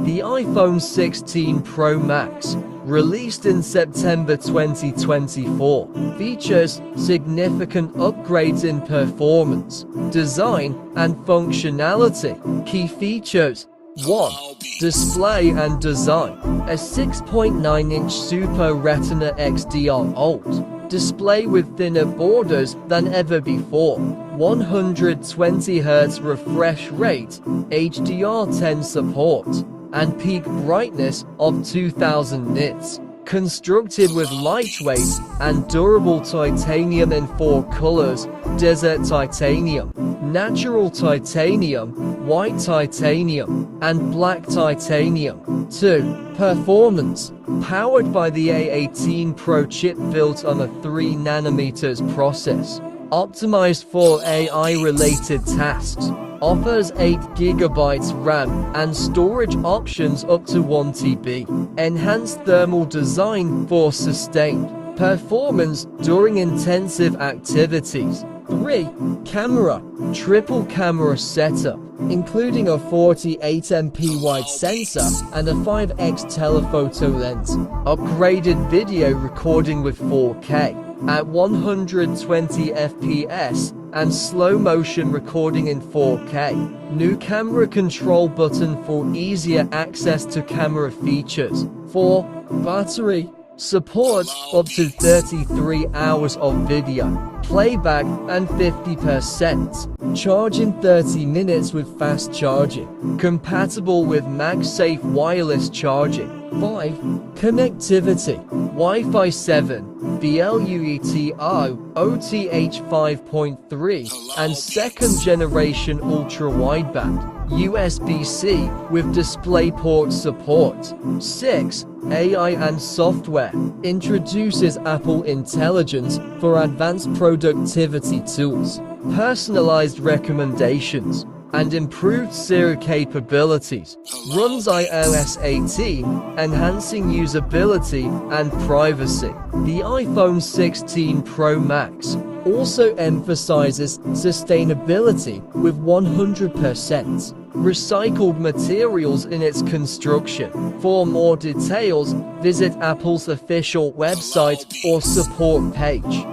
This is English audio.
The iPhone 16 Pro Max, released in September 2024, features significant upgrades in performance, design, and functionality. Key features: 1. Display and design. A 6.9-inch Super Retina XDR OLED display with thinner borders than ever before, 120Hz refresh rate, HDR10 support, and peak brightness of 2000 nits. Constructed with lightweight and durable titanium in 4 colors: desert titanium, natural titanium, white titanium, and black titanium. 2. Performance. Powered by the A18 Pro chip built on a 3nm process, optimized for AI-related tasks, offers 8GB RAM and storage options up to 1TB. Enhanced thermal design for sustained performance during intensive activities. 3. Camera. Triple camera setup, including a 48MP wide sensor and a 5x telephoto lens. Upgraded video recording with 4K at 120fps and slow motion recording in 4K. New camera control button for easier access to camera features. 4. Battery. Support up to 33 hours of video playback and 50% charge in 30 minutes with fast charging. Compatible with MagSafe wireless charging. 5. Connectivity. Wi-Fi 7, BLUETO, OTH 5.3, and second generation ultra-wideband, USB-C with DisplayPort support. 6. AI and software. Introduces Apple Intelligence for advanced productivity tools, personalized recommendations, and improved Siri capabilities. Runs iOS 18, enhancing usability and privacy. The iPhone 16 Pro Max also emphasizes sustainability with 100% recycled materials in its construction. For more details, visit Apple's official website or support page.